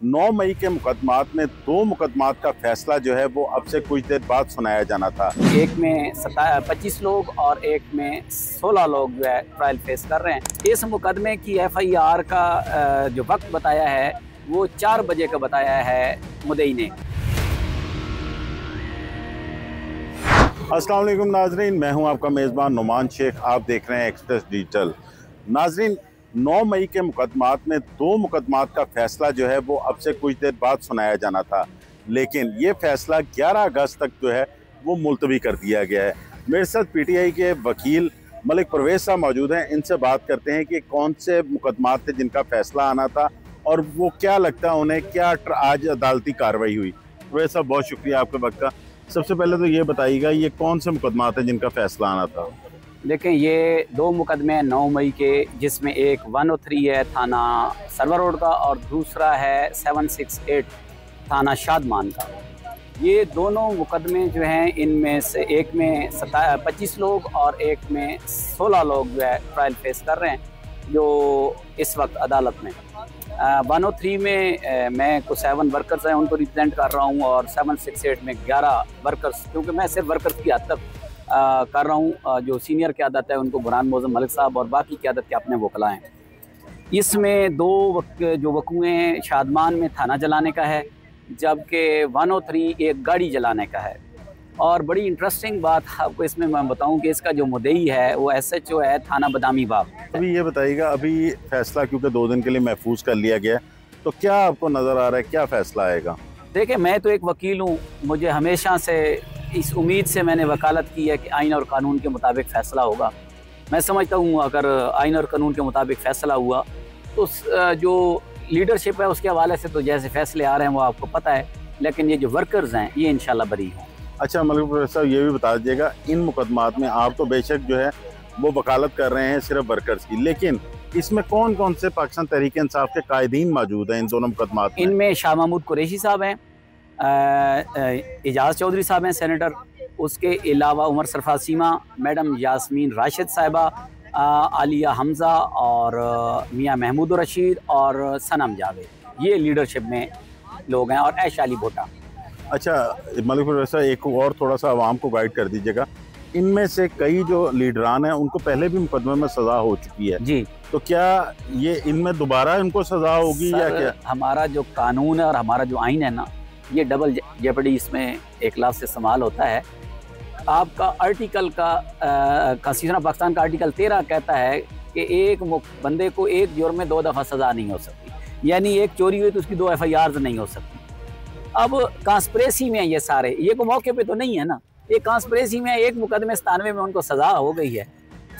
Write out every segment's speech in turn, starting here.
9 मई के मुकदमात में 2 मुकदमात का फैसला जो है वो अब से कुछ देर बाद सुनाया जाना था। एक में 25 लोग और एक में 16 लोग जो है ट्रायल फेस कर रहे हैं। इस मुकदमे की FIR का जो वक्त बताया है वो 4 बजे का बताया है मुद्दई ने। अस्सलाम वालेकुम नाजरीन, मैं हूं आपका मेज़बान नुमान शेख। आप देख रहे हैं एक्सप्रेस डिजिटल। नाजरीन, 9 मई के मुकदमात में 2 मुकदमात का फैसला जो है वो अब से कुछ देर बाद सुनाया जाना था, लेकिन ये फैसला 11 अगस्त तक जो है वो मुलतवी कर दिया गया है। मेरे साथ PTI के वकील मलिक परवेज साहब मौजूद हैं। इनसे बात करते हैं कि कौन से मुकदमात थे जिनका फैसला आना था और वो क्या लगता है उन्हें, क्या आज अदालती कार्रवाई हुई। परवेज साहब, बहुत शुक्रिया आपके वक्त का। सबसे पहले तो ये बताइएगा, ये कौन से मुकदमात हैं जिनका फैसला आना था? देखें, ये 2 मुकदमे हैं 9 मई के, जिसमें एक 103 है थाना सरवर रोड का और दूसरा है 768 थाना शादमान का। ये दोनों मुकदमे जो हैं इनमें से एक में 25 लोग और एक में 16 लोग जो है ट्रायल फेस कर रहे हैं जो इस वक्त अदालत में। 103 में मैं कुछ 7 वर्कर्स हैं उनको रिप्रेजेंट कर रहा हूँ और 768 में 11 वर्कर्स, क्योंकि मैं सिर्फ वर्कर्स की हद तक कर रहा हूँ। जो सीनियर क़यादत है उनको बुरहान मोज़म मलिक साहब और बाकी क़यादत के अपने वकला हैं। इसमें 2 जो वकूए हैं शादमान में थाना जलाने का है, जबकि 103 एक गाड़ी जलाने का है। और बड़ी इंटरेस्टिंग बात आपको इसमें मैं बताऊं कि इसका जो मुद्दई है वो SHO है थाना बदामी बाग। अभी ये बताइएगा, अभी फैसला क्योंकि 2 दिन के लिए महफूज कर लिया गया, तो क्या आपको नज़र आ रहा है क्या फ़ैसला आएगा? देखिए, मैं तो एक वकील हूँ, मुझे हमेशा से इस उम्मीद से मैंने वकालत की है कि आइन और कानून के मुताबिक फ़ैसला होगा। मैं समझता हूँ अगर आइन और कानून के मुताबिक फ़ैसला हुआ तो जो लीडरशिप है उसके हवाले से तो जैसे फ़ैसले आ रहे हैं वो आपको पता है, लेकिन ये जो वर्कर्स हैं ये इंशाल्लाह बरी हों। अच्छा मलिक साहब, ये भी बता दीजिएगा, इन मुकदमात में आप तो बेशक जो है वो वकालत कर रहे हैं सिर्फ वर्कर्स की, लेकिन इसमें कौन कौन से पाकिस्तान तहरीक इंसाफ के कायदीन मौजूद हैं इन दोनों मुकदमात में? इनमें शाह महमूद कुरैशी साहब हैं, एजाज चौधरी साहब हैं सेनेटर, उसके अलावा उमर सरफराज सीमा, मैडम यास्मीन राशिद साहिबा, आलिया हमज़ा और मियाँ महमूद रशीद और सनम जावेद, ये लीडरशिप में लोग हैं, और ऐश अली भुट्टा। अच्छा मलिक साहब, एक और थोड़ा सा आवाम को गाइड कर दीजिएगा, इनमें से कई जो लीडरान हैं उनको पहले भी मुकदमे में सज़ा हो चुकी है जी, तो क्या ये इनमें दोबारा इनको सज़ा होगी या क्या? हमारा जो कानून है और हमारा जो आइन है ना, ये डबल जेपडी इसमें एक लाफ से इस्तेमाल होता है। आपका आर्टिकल का कॉन्स्टिट्यूशन ऑफ पाकिस्तान का आर्टिकल 13 कहता है कि एक बंदे को एक जुर्म में 2 दफ़ा सज़ा नहीं हो सकती, यानी एक चोरी हुई तो उसकी 2 FIRs नहीं हो सकती। अब कॉन्स्पिरेसी में ये सारे, ये को मौके पे तो नहीं है ना, ये कॉन्स्पिरेसी में एक मुकदमे 97 में उनको सज़ा हो गई है।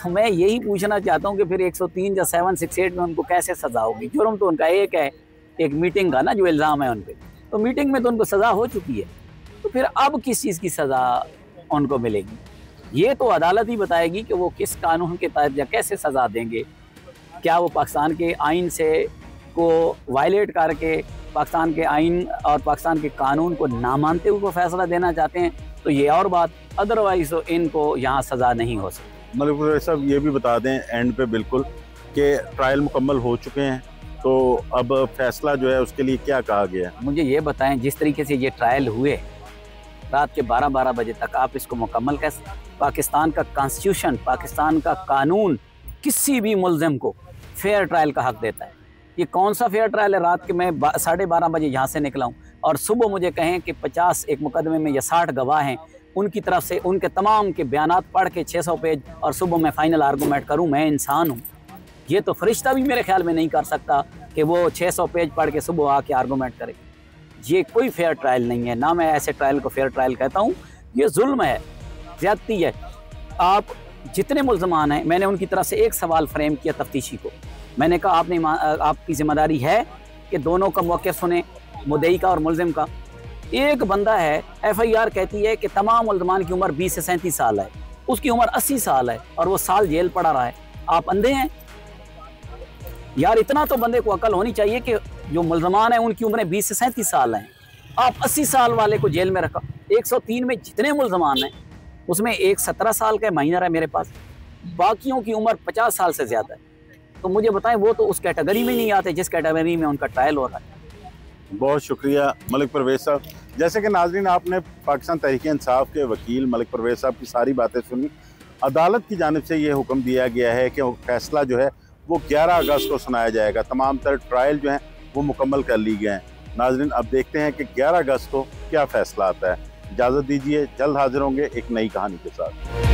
तो मैं यही पूछना चाहता हूँ कि फिर 103 या 768 में उनको कैसे सज़ा होगी? जुर्म तो उनका एक है, एक मीटिंग का ना जो इल्ज़ाम है उन पर, तो मीटिंग में तो उनको सज़ा हो चुकी है, तो फिर अब किस चीज़ की सज़ा उनको मिलेगी? ये तो अदालत ही बताएगी कि वो किस कानून के तहत या कैसे सज़ा देंगे। क्या वो पाकिस्तान के आइन से को वायलेट करके पाकिस्तान के आइन और पाकिस्तान के कानून को ना मानते हुए फैसला देना चाहते हैं तो ये और बात, अदरवाइज तो इनको यहाँ सज़ा नहीं हो सकती। मलिक साहब, ये भी बता दें एंड पे बिल्कुल कि ट्रायल मुकम्मल हो चुके हैं, तो अब फैसला जो है उसके लिए क्या कहा गया है? मुझे ये बताएं, जिस तरीके से ये ट्रायल हुए रात के 12-12 बजे तक, आप इसको मुकम्मल कैसे? पाकिस्तान का कॉन्स्टिट्यूशन, पाकिस्तान का कानून किसी भी मुल्ज़िम को फेयर ट्रायल का हक देता है। ये कौन सा फेयर ट्रायल है? रात के मैं 12:30 बजे यहाँ से निकला हूँ और सुबह मुझे कहें कि 50 एक मुकदमे में या 60 गवाह हैं, उनकी तरफ से उनके तमाम के बयानात पढ़ के 600 पेज और सुबह मैं फ़ाइनल आर्गूमेंट करूँ। मैं इंसान हूँ, ये तो फरिश्ता भी मेरे ख्याल में नहीं कर सकता कि वो 600 पेज पढ़ के सुबह आके आर्गूमेंट करे। ये कोई फेयर ट्रायल नहीं है, ना मैं ऐसे ट्रायल को फेयर ट्रायल कहता हूँ। ये जुल्म है, ज़्यादती है। आप जितने मुल्ज़मान हैं, मैंने उनकी तरफ से एक सवाल फ्रेम किया तफ्तीशी को, मैंने कहा आपकी ज़िम्मेदारी है कि दोनों का मौक़िफ़ सुने, मुद्दई का और मुल्ज़िम का। एक बंदा है, FIR कहती है कि तमाम मुल्ज़मान की उम्र 20 से 37 साल है, उसकी उम्र 80 साल है और वो साल जेल पड़ा रहा है। आप अंधे हैं यार? इतना तो बंदे को अकल होनी चाहिए कि जो मुल्ज़मान हैं उनकी उम्रें 20 से 37 साल हैं, आप 80 साल वाले को जेल में रखा। 103 में जितने मुल्ज़मान हैं उसमें एक 17 साल का माइनर है मेरे पास, बाकियों की उम्र 50 साल से ज़्यादा है। तो मुझे बताएं, वो तो उस कैटेगरी में नहीं आते जिस कैटेगरी में उनका ट्रायल हो रहा है। बहुत शुक्रिया मलिक परवेज़ साहब। जैसे कि नाज़रीन आपने पाकिस्तान तहरीक-ए-इंसाफ के वकील मलिक परवेज़ साहब की सारी बातें सुनी। अदालत की जानिब से ये हुक्म दिया गया है कि फैसला जो है वो 11 अगस्त को सुनाया जाएगा। तमाम तर ट्रायल जो हैं वो मुकम्मल कर ली गए हैं। नाज़रीन अब देखते हैं कि 11 अगस्त को क्या फ़ैसला आता है। इजाज़त दीजिए, जल्द हाजिर होंगे एक नई कहानी के साथ।